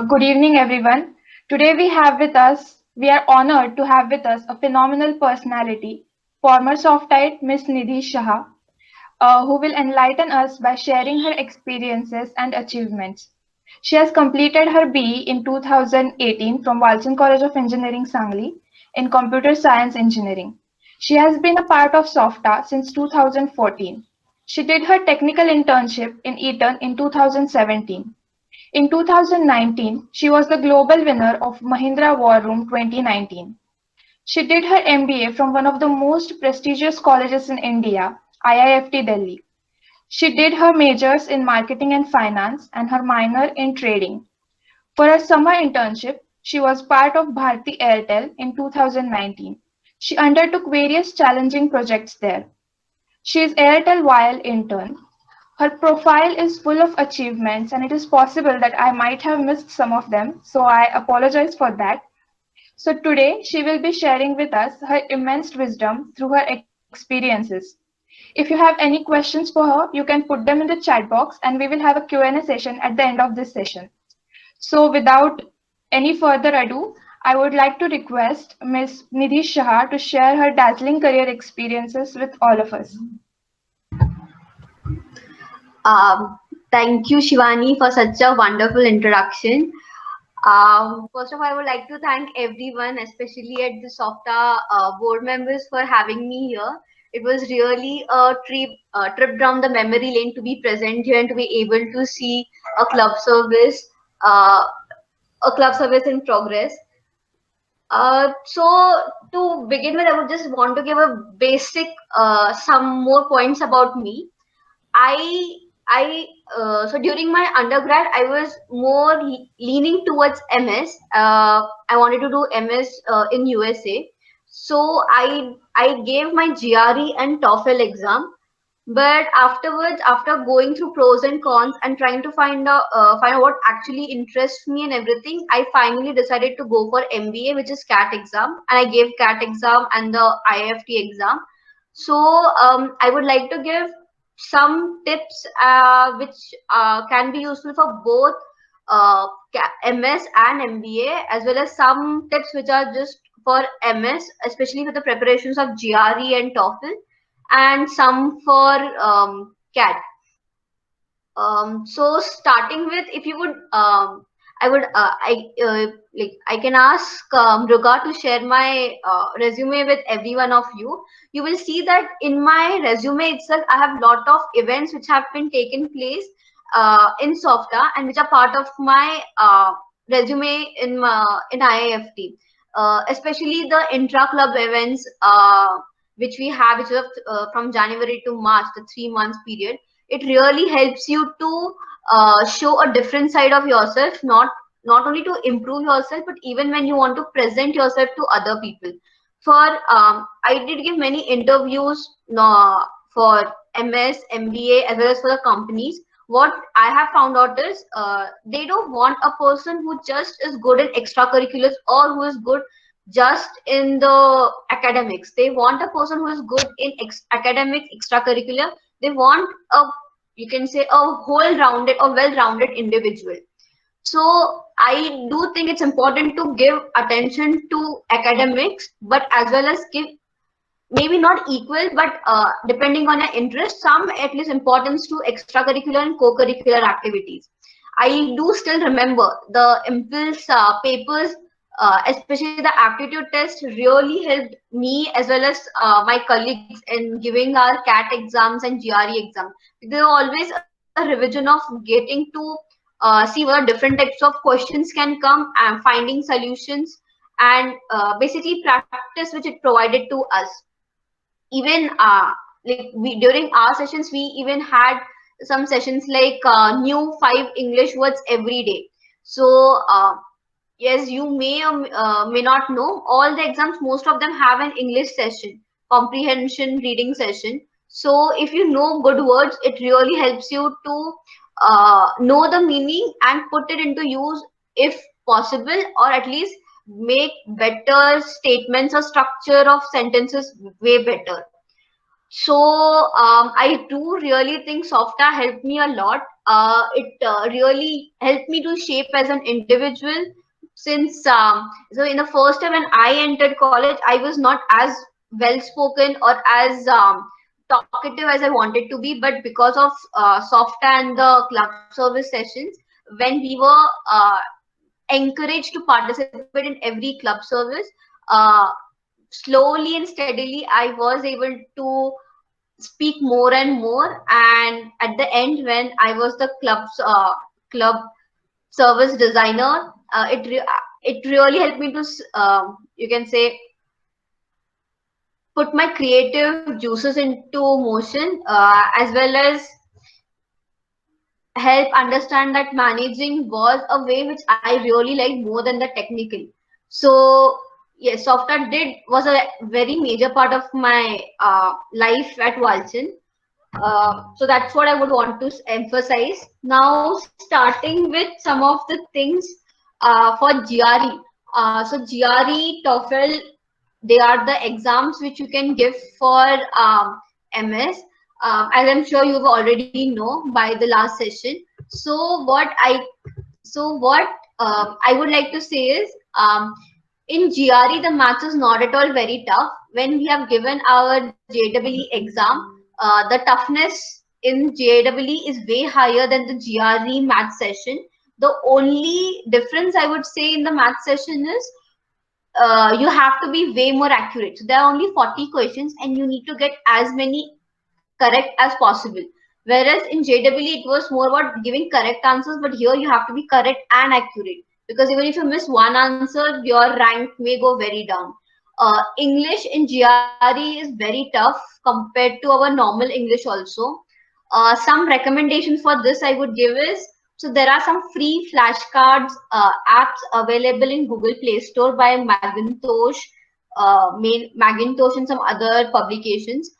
Good evening, everyone. Today we are honored to have with us a phenomenal personality, former Softite Miss Nidhi Shah, who will enlighten us by sharing her experiences and achievements. She has completed her BE in 2018 from Walchand College of Engineering, Sangli, in Computer Science Engineering. She has been a part of SOFTA since 2014. She did her technical internship in Eton in 2017. In 2019, she was the global winner of Mahindra War Room 2019. She did her MBA from one of the most prestigious colleges in India, IIFT Delhi. She did her majors in marketing and finance and her minor in trading. For her summer internship, she was part of Bharti Airtel in 2019. She undertook various challenging projects there. She is Airtel Wire intern. Her profile is full of achievements, and it is possible that I might have missed some of them, so I apologize for that. So, today she will be sharing with us her immense wisdom through her experiences. If you have any questions for her, you can put them in the chat box, and we will have a Q&A session at the end of this session. So, without any further ado, I would like to request Ms. Nidhi Shah to share her dazzling career experiences with all of us. Um, Thank you, Shivani, for such a wonderful introduction. First of all, I would like to thank everyone, especially at the SOFTA board members, for having me here. It was really a trip down the memory lane to be present here and to be able to see a club service, uh, a club service in progress. So to begin with, I would just want to give a basic, some more points about me. I so during my undergrad I was more leaning towards MS. I wanted to do MS in USA. So I gave my GRE and TOEFL exam. But afterwards, after going through pros and cons and trying to find out what actually interests me and everything, I finally decided to go for MBA, which is CAT exam, and I gave CAT exam and the IFT exam. So I would like to give some tips which can be useful for both MS and MBA, as well as some tips which are just for MS, especially for the preparations of GRE and TOEFL, and some for CAT. So starting with, if you would, I would, I can ask Ruga to share my resume with every one of you. You will see that in my resume itself, I have lot of events which have been taken place in SOFTA and which are part of my resume in IIFT, especially the intra club events which we have, which is from January to March, the 3 months period. It really helps you to show a different side of yourself, not only to improve yourself, but even when you want to present yourself to other people. For I did give many interviews for MS, MBA, as well as for the companies. What I have found out is they don't want a person who just is good in extracurriculars or who is good just in the academics. They want a person who is good in academic extracurricular. They want a, you can say, a whole rounded or well rounded individual. So I do think it's important to give attention to academics, but as well as give, maybe not equal, but depending on your interest, some at least importance to extracurricular and co-curricular activities. I do still remember the impulse papers, especially the aptitude test, really helped me as well as my colleagues in giving our CAT exams and GRE exams. There were always a revision of getting to see what different types of questions can come and finding solutions, and basically practice which it provided to us. Even like we, during our sessions, we even had some sessions like new 5 English words every day. So yes, you may or may not know, all the exams, most of them have an English session, comprehension reading session. So if you know good words, it really helps you to know the meaning and put it into use if possible, or at least make better statements or structure of sentences way better. So I do really think Softa helped me a lot. It really helped me to shape as an individual. Since so in the first time when I entered college, I was not as well spoken or as talkative as I wanted to be. But because of Softa and the club service sessions, when we were encouraged to participate in every club service, uh, slowly and steadily, I was able to speak more and more, and at the end when I was the club service designer, it really helped me to you can say put my creative juices into motion, as well as help understand that managing was a way which I really liked more than the technical. So yes, software did was a very major part of my life at Walchin. So that's what I would want to emphasize. Now, starting with some of the things for GRE. So GRE, TOEFL, they are the exams which you can give for MS. As I'm sure you already know by the last session. So what I would like to say is, in GRE the maths is not at all very tough. When we have given our JEE exam, the toughness in JEE is way higher than the GRE math session. The only difference I would say in the math session is you have to be way more accurate. So there are only 40 questions and you need to get as many correct as possible. Whereas in JEE, it was more about giving correct answers, but here you have to be correct and accurate. Because even if you miss one answer, your rank may go very down. English in GRE is very tough compared to our normal English also. Some recommendations for this I would give is, so there are some free flashcards apps available in Google Play Store by Macintosh and some other publications.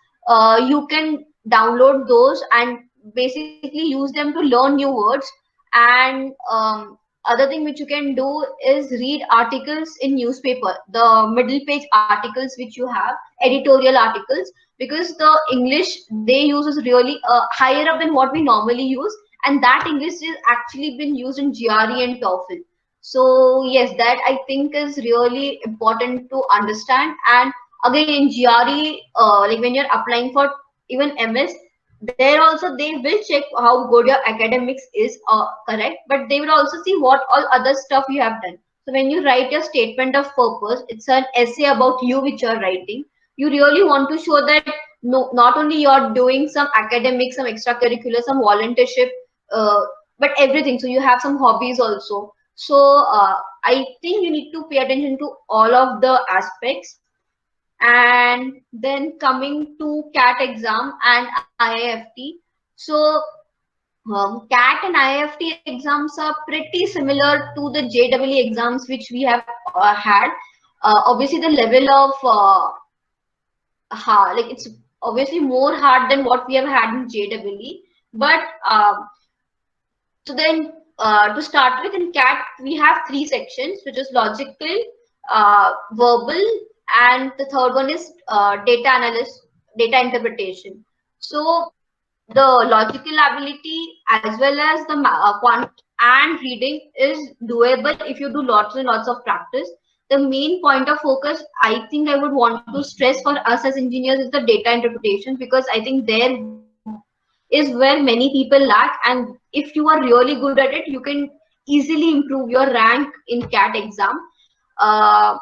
You can download those and basically use them to learn new words. And other thing which you can do is read articles in newspaper, the middle page articles which you have, editorial articles, because the English they use is really higher up than what we normally use, and that English is actually been used in GRE and TOEFL. So yes, that I think is really important to understand. And again in GRE, like when you're applying for even MS, there also they will check how good your academics is correct, but they will also see what all other stuff you have done. So when you write your statement of purpose, it's an essay about you which you're writing. You really want to show that no, not only you're doing some academics, some extracurricular, some volunteership, uh, but everything. So you have some hobbies also. So I think you need to pay attention to all of the aspects. And then coming to CAT exam and IIFT. So CAT and IIFT exams are pretty similar to the JEE exams which we have had. Obviously, the level of like it's obviously more hard than what we have had in JEE. But so then to start with, in CAT we have three sections, which is logical, verbal, and the third one is data analysis, data interpretation. So the logical ability as well as the quant and reading is doable if you do lots and lots of practice. The main point of focus I think I would want to stress for us as engineers is the data interpretation, because I think there is where many people lack, and if you are really good at it, you can easily improve your rank in CAT exam. uh,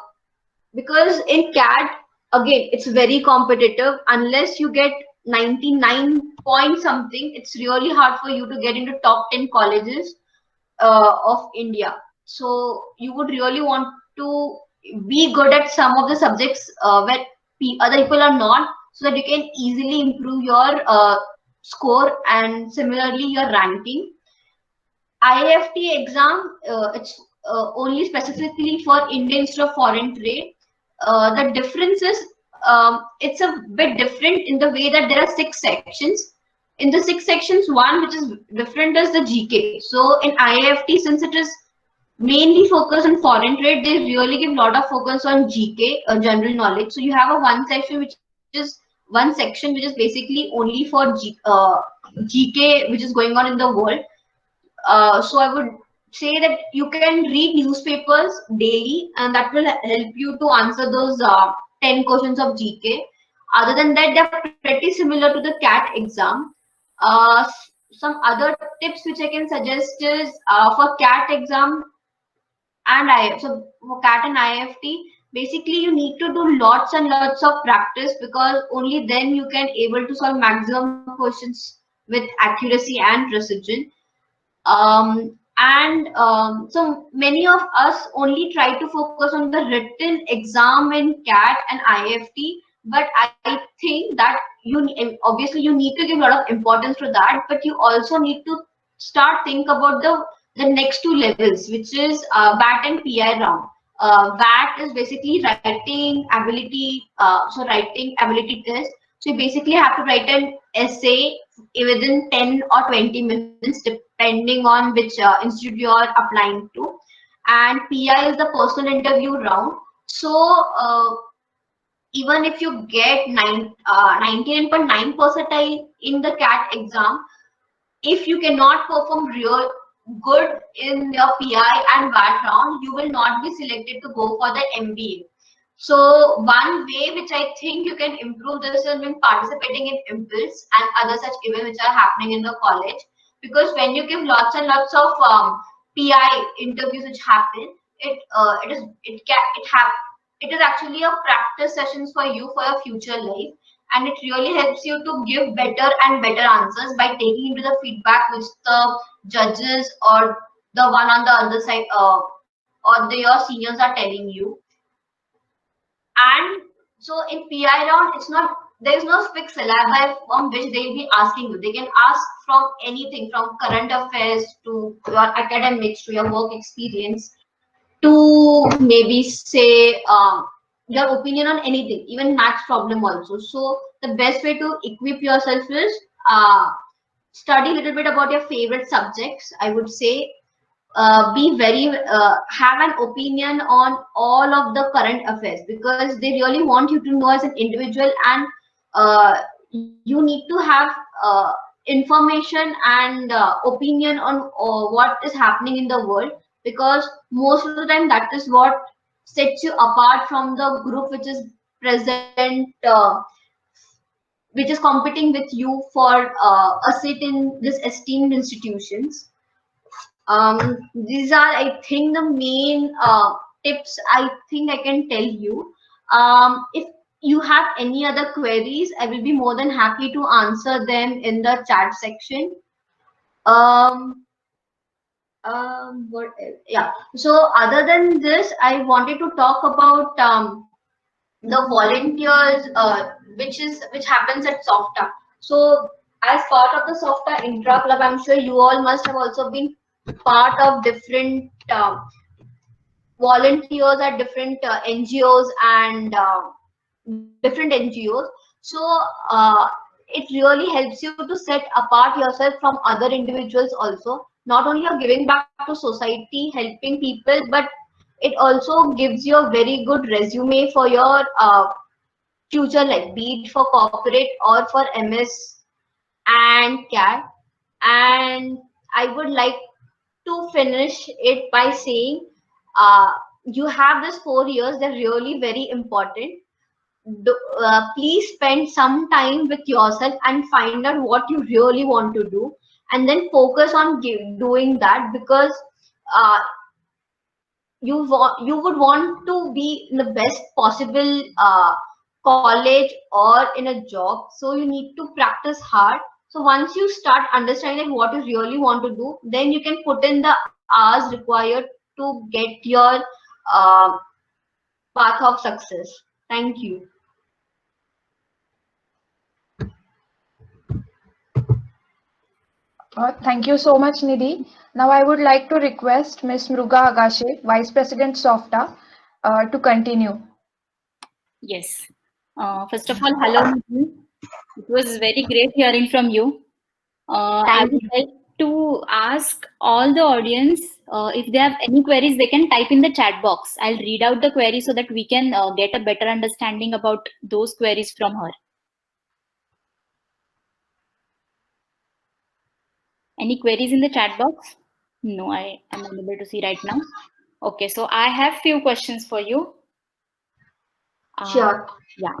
because in CAT, again, it's very competitive. Unless you get 99 point something, it's really hard for you to get into top 10 colleges of India. So you would really want to be good at some of the subjects where other people are not, so that you can easily improve your score and similarly your ranking. IFT exam, it's only specifically for India instead of foreign trade. The difference is it's a bit different in the way that there are six sections. In the six sections, one which is different is the GK. So in IFT, since it is mainly focused on foreign trade, they really give a lot of focus on GK, general knowledge. So you have a one section which is one section which is basically only for GK, which is going on in the world. So I would say that you can read newspapers daily, and that will help you to answer those 10 questions of GK. Other than that, they're pretty similar to the CAT exam. Some other tips which I can suggest is for CAT exam and IF. So for CAT and IFT, basically you need to do lots and lots of practice, because only then you can able to solve maximum questions with accuracy and precision. So many of us only try to focus on the written exam in CAT and IFT, but I think that obviously you need to give a lot of importance to that, but you also need to start think about the next two levels, which is VAT and PI round. VAT is basically writing ability, writing ability test. So you basically have to write an essay within 10 or 20 minutes, depending on which institute you are applying to. And PI is the personal interview round. So even if you get 99.9 percentile in the CAT exam, if you cannot perform real good in your PI and VAT round, you will not be selected to go for the MBA. So one way which I think you can improve this is when participating in Impulse and other such events which are happening in the college. Because when you give lots and lots of PI interviews which happen, it is actually a practice sessions for you for your future life, and it really helps you to give better and better answers by taking into the feedback which the judges or the one on the other side your seniors are telling you. And so in PI round, there is no fixed syllabi from which they will be asking you. They can ask from anything, from current affairs to your academics to your work experience, to maybe say your opinion on anything, even maths problem also. So the best way to equip yourself is study a little bit about your favorite subjects. I would say be very have an opinion on all of the current affairs, because they really want you to know as an individual, and you need to have information and opinion on what is happening in the world, because most of the time that is what sets you apart from the group which is present, which is competing with you for a seat in these esteemed institutions. These are, I think, the main tips I think I can tell you. If you have any other queries, I will be more than happy to answer them in the chat section. What else? Yeah. So other than this, I wanted to talk about the volunteers, which happens at SOFTA. So as part of the SOFTA Intra Club, I'm sure you all must have also been part of different volunteers at different NGOs and different NGOs. So it really helps you to set apart yourself from other individuals also. Not only you're giving back to society, helping people, but it also gives you a very good resume for your future life, be it for corporate or for MS and CAT. And I would like to finish it by saying you have this 4 years, they're really very important. Please spend some time with yourself and find out what you really want to do, and then focus on doing that, because you would want to be in the best possible college or in a job, so you need to practice hard. So once you start understanding what you really want to do, then you can put in the hours required to get your path of success. Thank you. Thank you so much, Nidhi. Now I would like to request Ms. Mruga Agashe, Vice President SOFTA, to continue. Yes. First of all, hello, Nidhi. It was very great hearing from you. I would like to ask all the audience if they have any queries, they can type in the chat box. I'll read out the query so that we can get a better understanding about those queries from her. Any queries in the chat box? No, I am unable to see right now. Okay, so I have few questions for you. Sure. Yeah.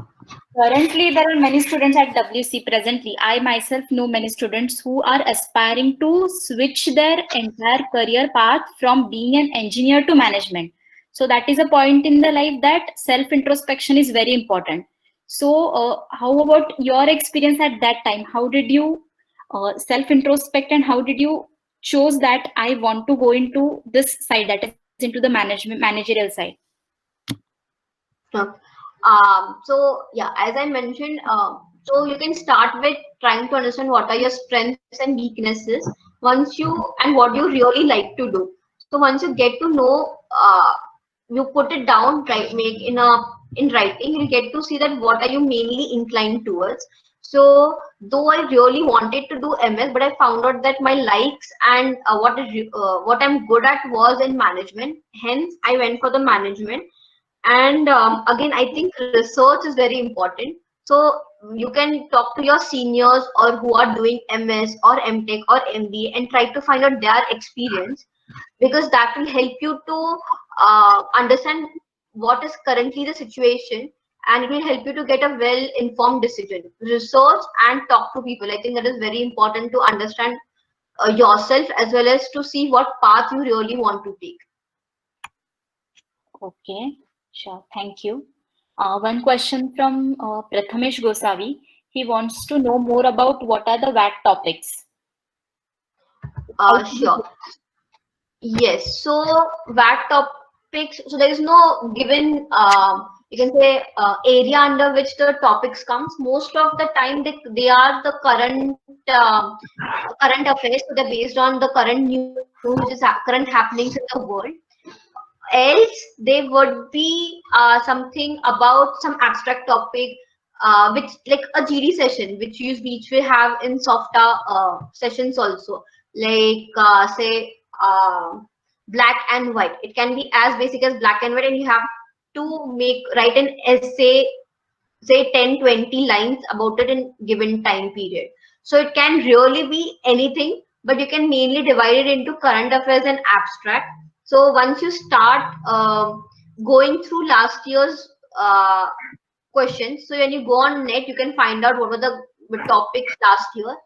Currently, there are many students at WC presently. I myself know many students who are aspiring to switch their entire career path from being an engineer to management. So that is a point in the life that self-introspection is very important. So how about your experience at that time? How did you self-introspect and how did you chose that I want to go into this side, that is into the managerial side? Sure. So yeah, as I mentioned, so you can start with trying to understand what are your strengths and weaknesses and what you really like to do. So once you get to know, you put it down, right? In writing, you'll get to see that what are you mainly inclined towards. So though I really wanted to do MS, but I found out that my likes and what I'm good at was in management. Hence, I went for the management. And again, I think research is very important. So you can talk to your seniors or who are doing MS or MTech or MBA and try to find out their experience, because that will help you to understand what is currently the situation, and it will help you to get a well informed decision. Research and talk to people. I think that is very important to understand yourself, as well as to see what path you really want to take. Okay, sure. Thank you. One question from Prathamesh Gosavi. He wants to know more about what are the VAT topics. Sure. Yes. So VAT topics. So there is no given, you can say, area under which the topics comes. Most of the time, they are the current affairs. So they're based on the current news, which is current happenings in the world. Else they would be something about some abstract topic, which like a GD session, which we have in SOFTA sessions also, like say black and white. It can be as basic as black and white, and you have to write an essay, say 10-20 lines about it in given time period. So it can really be anything, but you can mainly divide it into current affairs and abstract. So once you start going through last year's questions, so when you go on net, you can find out what were the topics last year.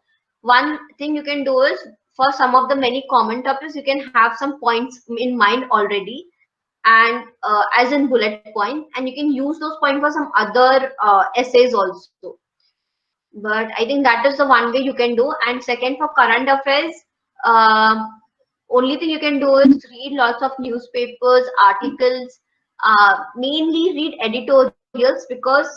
One thing you can do is, for some of the many common topics, you can have some points in mind already, and as in bullet point, and you can use those points for some other essays also. But I think that is the one way you can do. And second, for current affairs, only thing you can do is read lots of newspapers, articles, mainly read editorials, because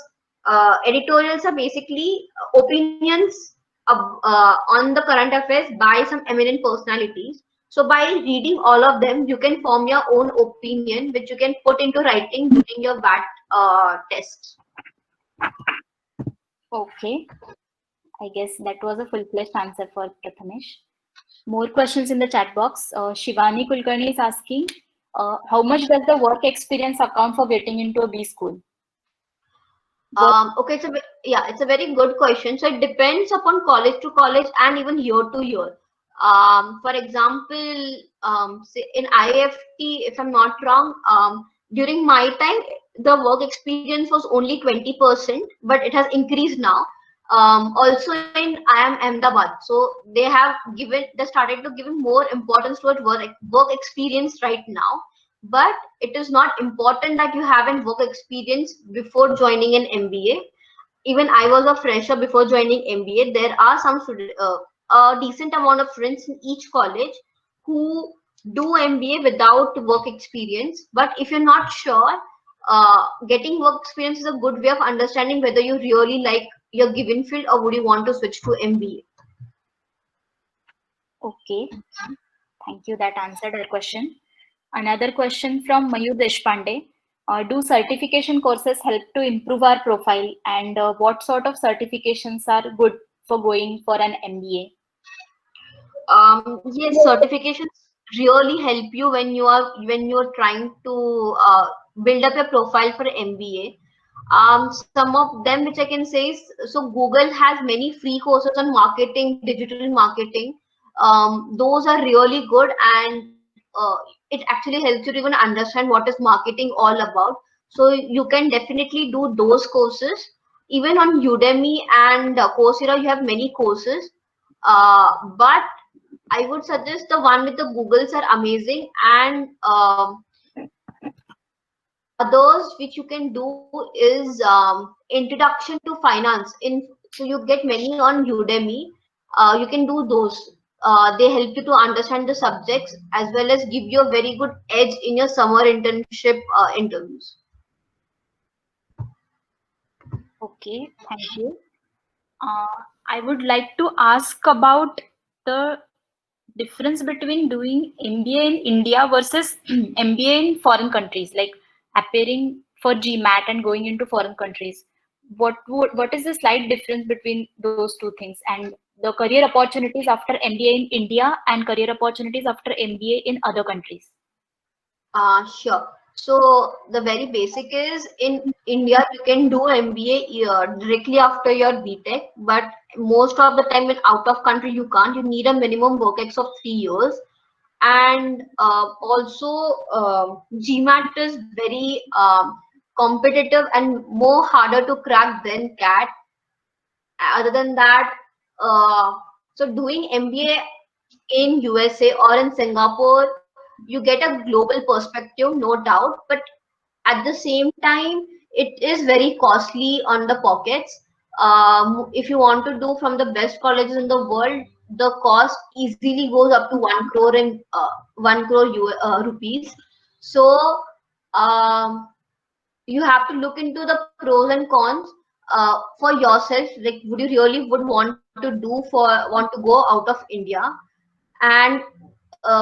editorials are basically opinions on the current affairs by some eminent personalities. So by reading all of them, you can form your own opinion, which you can put into writing during your VAT tests. Okay. I guess that was a full-fledged answer for Prathamesh. More questions in the chat box. Shivani Kulkarni is asking, how much does the work experience account for getting into a B school? Okay, it's a very good question. So it depends upon college to college and even year to year. For example, say in IFT, if I'm not wrong, during my time, the work experience was only 20%, but it has increased now. Also in IIM Ahmedabad, so they started to give more importance towards work experience right now. But it is not important that you haven't work experience before joining an MBA. Even I was a fresher before joining MBA. There are some a decent amount of friends in each college who do MBA without work experience. But if you're not sure, getting work experience is a good way of understanding whether you really like your given field or would you want to switch to MBA. Okay, thank you. That answered our question. Another question from Mayur Deshpande. Do certification courses help to improve our profile, and what sort of certifications are good for going for an MBA? Yes, certifications really help you when you're trying to build up your profile for MBA. Some of them which I can say is, so Google has many free courses on marketing, digital marketing, those are really good, and it actually helps you to even understand what is marketing all about. So you can definitely do those courses. Even on Udemy and Coursera, you have many courses. But I would suggest the one with the Googles are amazing, and others which you can do is introduction to finance. So you get many on Udemy. You can do those. They help you to understand the subjects as well as give you a very good edge in your summer internship interviews. Okay, thank you. I would like to ask about the difference between doing MBA in India versus MBA in foreign countries, like appearing for GMAT and going into foreign countries. What is the slight difference between those two things, and the career opportunities after MBA in India and career opportunities after MBA in other countries? Sure. So the very basic is in India you can do MBA directly after your BTech, but most of the time in out of country you can't. You need a minimum work ex of 3 years, and also GMAT is very competitive and more harder to crack than CAT. Other than that, so doing MBA in USA or in Singapore, you get a global perspective, no doubt, but at the same time, it is very costly on the pockets. If you want to do from the best colleges in the world, the cost easily goes up to 1 crore in 1 crore rupees. So um, you have to look into the pros and cons for yourself. Like, would you really would want to go out of India? And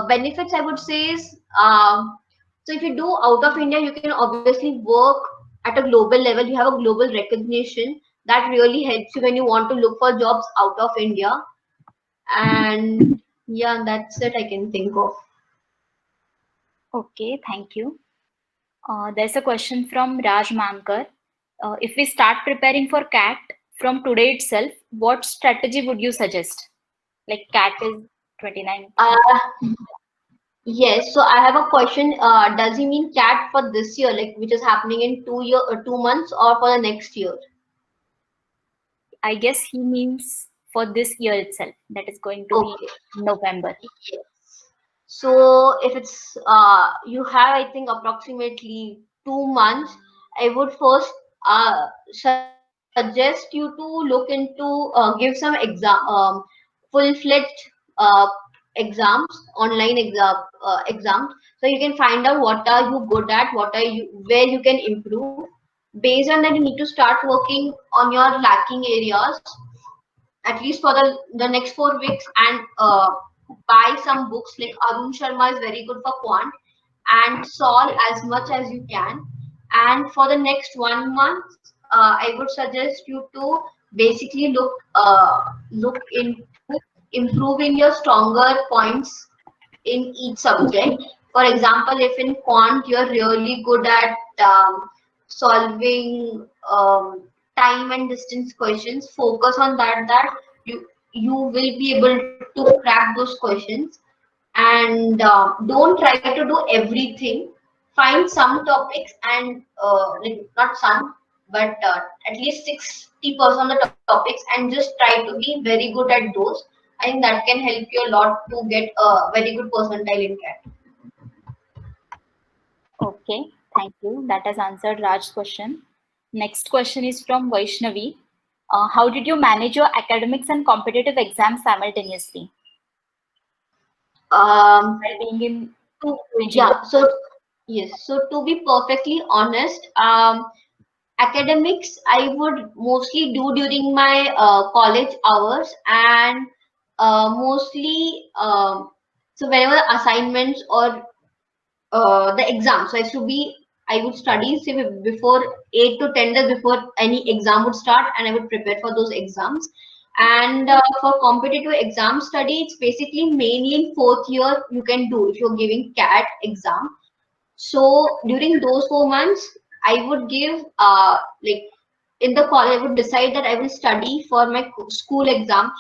benefits I would say is, so if you do out of India, you can obviously work at a global level. You have a global recognition that really helps you when you want to look for jobs out of India. And yeah, that's it I can think of. Okay, thank you. There's a question from Raj Mankar. If we start preparing for CAT from today itself, what strategy would you suggest? Like CAT is 29. Yes, so I have a question. Does he mean CAT for this year, like which is happening in 2 months, or for the next year? I guess he means for this year itself, that is going to Okay. be November. Yes. So if it's you have, I think, approximately 2 months, I would first suggest you to look into give some full-fledged uh, exams, online exams, so you can find out what are you good at, what are you where you can improve. Based on that, you need to start working on your lacking areas at least for the next 4 weeks, and buy some books. Like Arun Sharma is very good for quant, and solve as much as you can. And for the next 1 month, I would suggest you to basically look into improving your stronger points in each subject. For example, if in quant you're really good at solving time and distance questions, focus on that you will be able to crack those questions. And don't try to do everything. Find some topics, and like not some, but at least 60% of the topics, and just try to be very good at those. I think that can help you a lot to get a very good percentile in CAT. Okay, thank you. That has answered Raj's question. Next question is from Vaishnavi. How did you manage your academics and competitive exams simultaneously Um, while being in yeah, engineering? so yes, so to be perfectly honest, academics I would mostly do during my college hours, and mostly so whenever assignments or the exams, so I would study say before 8 to 10 days before any exam would start, and I would prepare for those exams. And for competitive exam study, it's basically mainly in fourth year you can do if you're giving CAT exam. So during those 4 months, I would give like in the college, I would decide that I will study for my school exams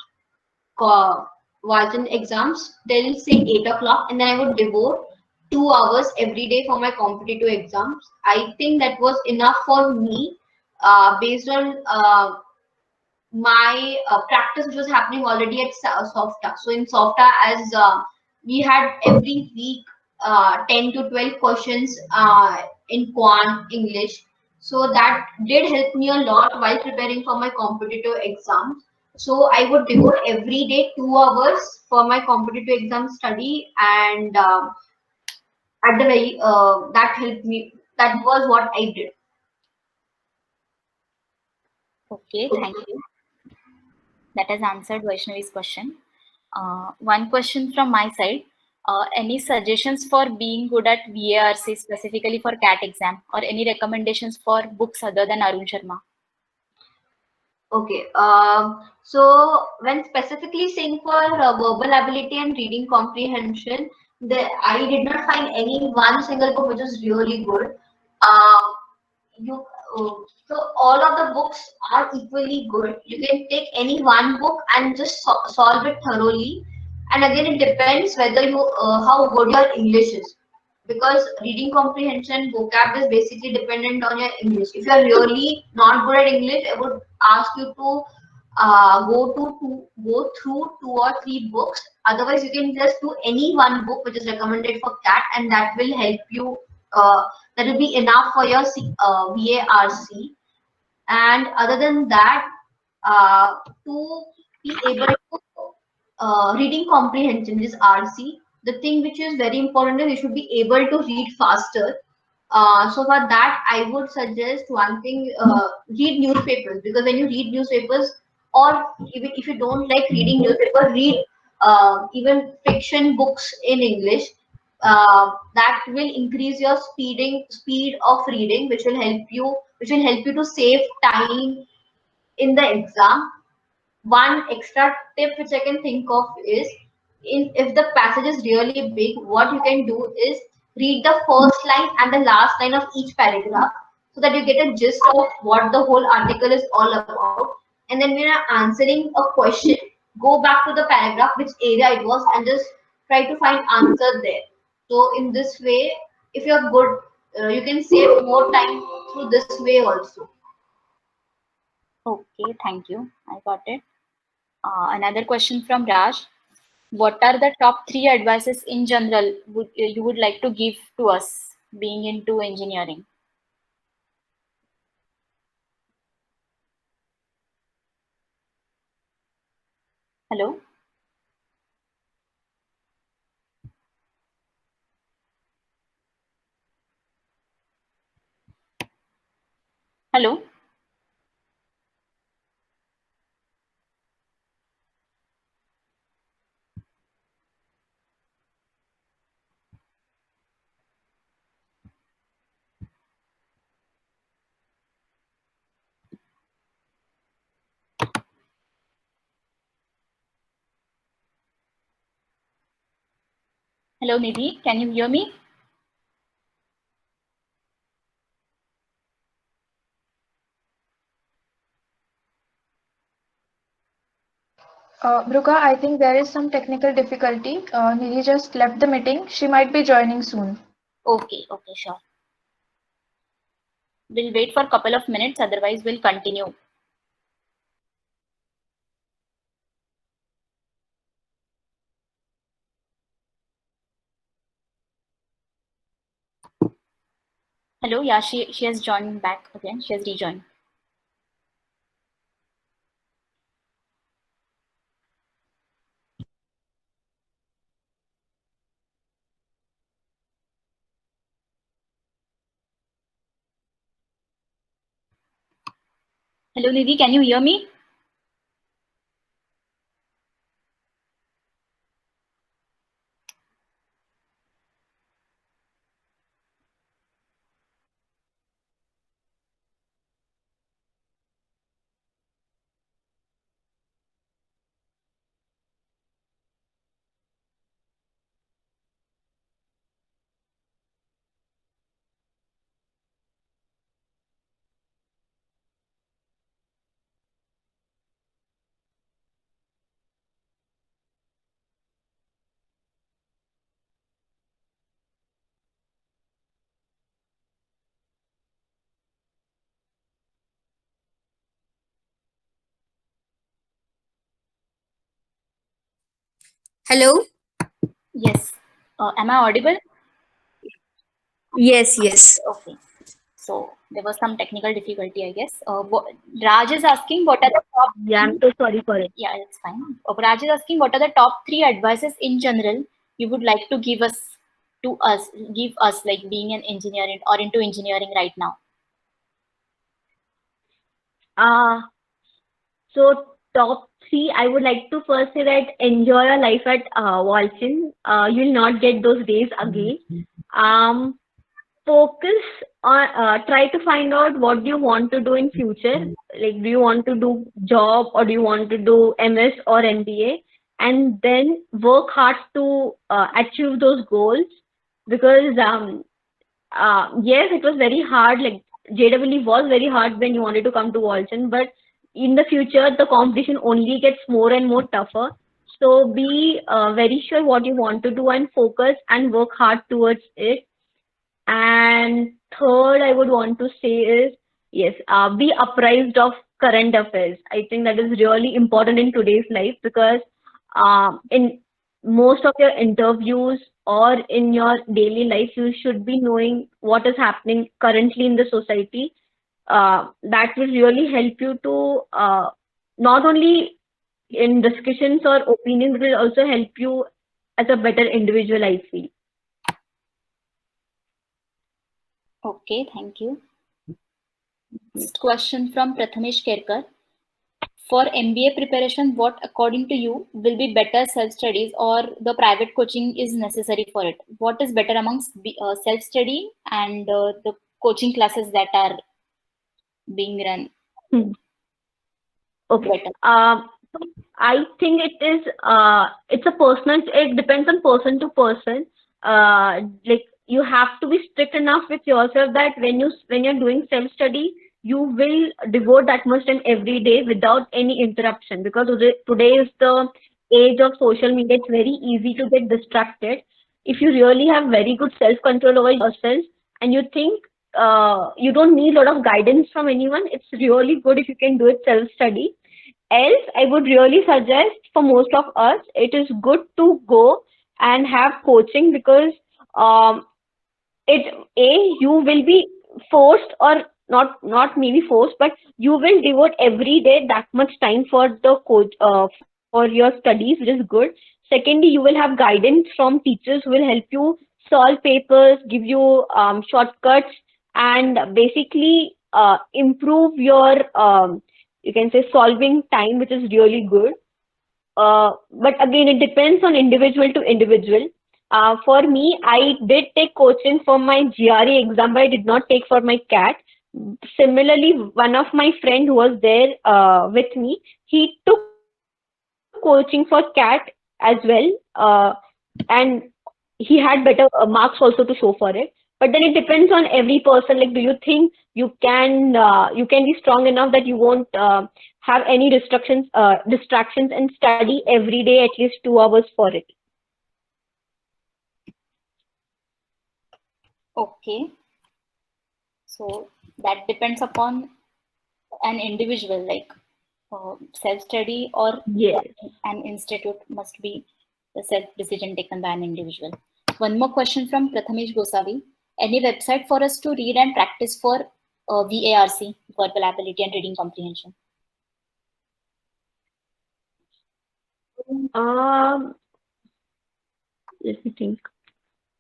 Walton exams till say 8 o'clock, and then I would devote 2 hours every day for my competitive exams. I think that was enough for me, based on my practice which was happening already at Softa. So in Softa, as we had every week 10 to 12 questions in Quant English. So that did help me a lot while preparing for my competitive exams. So I would devote every day 2 hours for my competitive exam study, and at the very that helped me. That was what I did. Okay, thank you. That has answered Vaishnavi's question. One question from my side. Any suggestions for being good at VARC, specifically for CAT exam, or any recommendations for books other than Arun Sharma? Okay. So when specifically saying for verbal ability and reading comprehension, I did not find any one single book which is really good. Uh, you uh, so all of the books are equally good. You can take any one book and just solve it thoroughly. And again, it depends whether you how good your English is, because reading comprehension vocab is basically dependent on your English. If you are really not good at English, I would ask you to go through 2 or 3 books. Otherwise, you can just do any one book which is recommended for CAT, and that will help you. That will be enough for your VARC. And other than that, to be able to reading comprehension, which is RC, the thing which is very important is you should be able to read faster. So for that, I would suggest one thing: read newspapers, because when you read newspapers, or even if you don't like reading newspaper, read even fiction books in English. That will increase your speed of reading, which will help you to save time in the exam. One extra tip which I can think of is, if the passage is really big, what you can do is read the first line and the last line of each paragraph, so that you get a gist of what the whole article is all about. And then when you're answering a question, go back to the paragraph, which area it was, and just try to find answer there. So in this way, if you're good, you can save more time through this way also. Okay, thank you. I got it. Another question from Raj. What are the top 3 advices in general you would like to give to us being into engineering? Hello? Hello? Hello, Nidhi. Can you hear me? Bruka, I think there is some technical difficulty. Nidhi just left the meeting. She might be joining soon. Okay, okay, sure. We'll wait for a couple of minutes, otherwise we'll continue. Hello, yeah, she has joined back again. She has rejoined. Hello, Nidhi, can you hear me? Hello? Yes. Am I audible? Yes, yes. Okay. So there was some technical difficulty, I guess. Raj is asking what are the top. Yeah, I'm so sorry for it. Yeah, it's fine. Raj is asking what are the top 3 advices in general you would like to give us, like being an engineer or into engineering right now. So top three, I would like to first say that enjoy your life at Walchin. You'll not get those days again. Um, Focus on try to find out what do you want to do in future. Like, do you want to do job or do you want to do MS or MBA? And then work hard to achieve those goals because yes, it was very hard. Like JEE was very hard when you wanted to come to Walton, but in the future, the competition only gets more and more tougher. So be very sure what you want to do and focus and work hard towards it. And third, I would want to say is yes, be apprised of current affairs. I think that is really important in today's life because in most of your interviews or in your daily life, you should be knowing what is happening currently in the society. That will really help you to not only in discussions or opinions, but will also help you as a better individual, I feel. Okay, thank you. Next question from Prathamesh Kerkar. For MBA preparation, what according to you will be better self-studies or the private coaching is necessary for it? What is better amongst self-study and the coaching classes that are being run? Okay. Better. I think it's a personal, it depends on person to person. Like you have to be strict enough with yourself that when you're doing self-study, you will devote that much time every day without any interruption because today is the age of social media. It's very easy to get distracted. If you really have very good self-control over yourself and you think you don't need a lot of guidance from anyone, it's really good if you can do it self-study. Else, I would really suggest for most of us, it is good to go and have coaching because um, you will be forced or not maybe forced, but you will devote every day that much time for the coach for your studies, which is good. Secondly, you will have guidance from teachers who will help you solve papers, give you shortcuts, and basically improve your you can say solving time, which is really good. But again, it depends on individual to individual. For me, I did take coaching for my GRE exam, but I did not take for my CAT. Similarly, one of my friend who was there with me, he took coaching for CAT as well, and he had better marks also to show for it. But then it depends on every person. Like, do you think you can be strong enough that you won't have any distractions and study every day at least 2 hours for it? Okay. So that depends upon an individual, like self-study or Yes. an institute must be the self-decision taken by an individual. One more question from Prathamesh Gosavi. Any website for us to read and practice for VARC, verbal ability and reading comprehension? Let me think.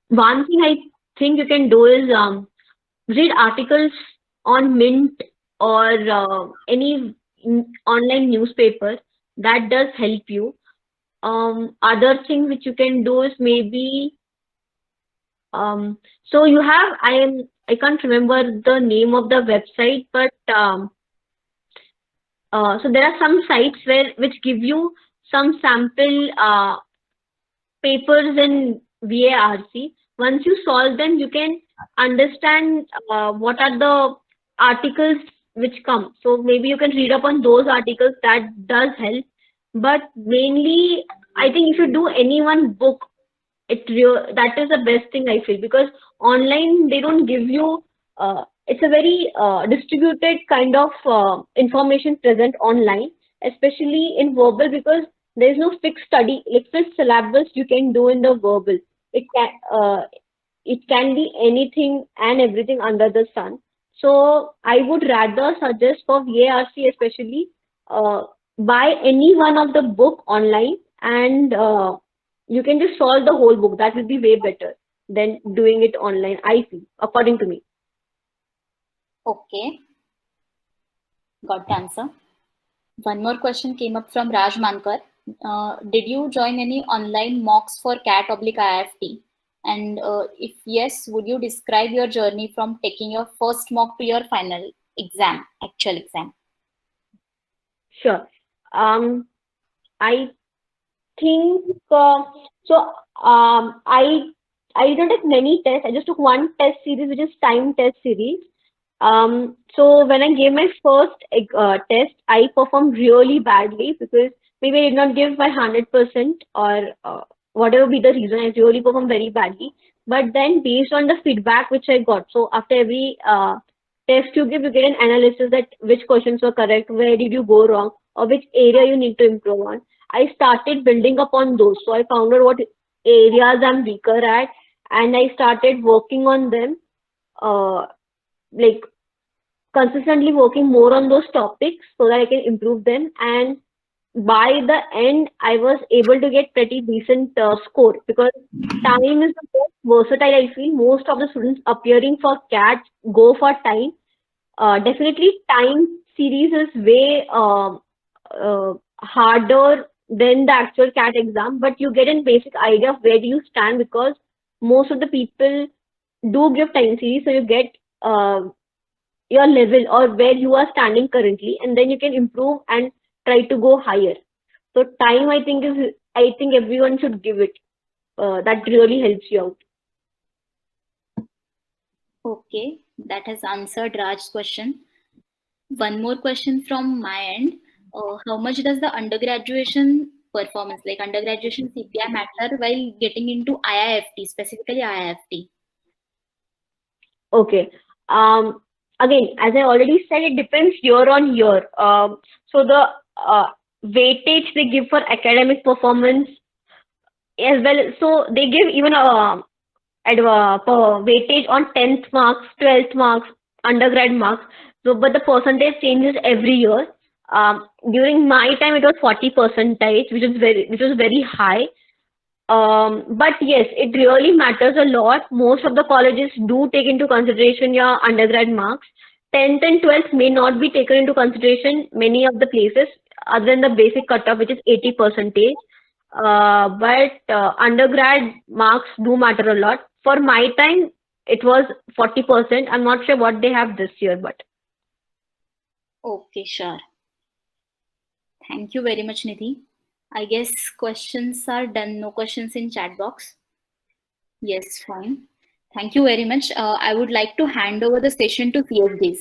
One thing I think you can do is read articles on Mint or any online newspaper. That does help you. Other thing which you can do is maybe so you have I can't remember the name of the website, but so there are some sites which give you some sample papers in VARC. Once you solve them, you can understand what are the articles which come. So maybe you can read up on those articles. That does help. But mainly, I think if you do any one book, that is the best thing I feel because online they don't give you. It's a very distributed kind of information present online, especially in verbal because there is no fixed study, like fixed syllabus you can do in the verbal. It can be anything and everything under the sun. So I would rather suggest for VARC especially, buy any one of the book online, and you can just solve the whole book. That will be way better than doing it online, I feel, according to me. Okay, got the answer. One more question came up from Raj Mankar. Did you join any online mocks for CAT/IIFT? And if yes, would you describe your journey from taking your first mock to your final exam, actual exam? Sure. I think so. I didn't take many tests. I just took one test series, which is time test series. So when I gave my first test, I performed really badly because maybe I did not give my 100%, or whatever be the reason, I really performed very badly. But then based on the feedback which I got, so after every test you give, you get an analysis that which questions were correct, where did you go wrong, or which area you need to improve on. I started building upon those. So I found out what areas I'm weaker at, and I started working on them. Like consistently working more on those topics so that I can improve them. And by the end, I was able to get pretty decent score, because time is the most versatile. I feel most of the students appearing for CAT go for time. Definitely, time series is way harder than the actual CAT exam, but you get a basic idea of where do you stand, because most of the people do give time series, so you get your level or where you are standing currently, and then you can improve and try to go higher. So time, I think everyone should give it. That really helps you out. Okay, that has answered Raj's question. One more question from my end. How much does the undergraduation performance, like undergraduation CPI, matter while getting into IIFT, specifically IIFT? Okay. Again, as I already said, it depends year on year. So the weightage they give for academic performance as well. So they give even weightage on 10th marks, 12th marks, undergrad marks. So, but the percentage changes every year. During my time, it was 40 percentage, which was very high. But yes, it really matters a lot. Most of the colleges do take into consideration your undergrad marks. 10th and 12th may not be taken into consideration many of the places, other than the basic cutoff, which is 80 percentage. But undergrad marks do matter a lot. For my time, it was 40%. I'm not sure what they have this year, but. Okay, sure. Thank you very much, Nidhi. I guess questions are done. No questions in chat box. Yes, fine. Thank you very much. I would like to hand over the session to CFDs.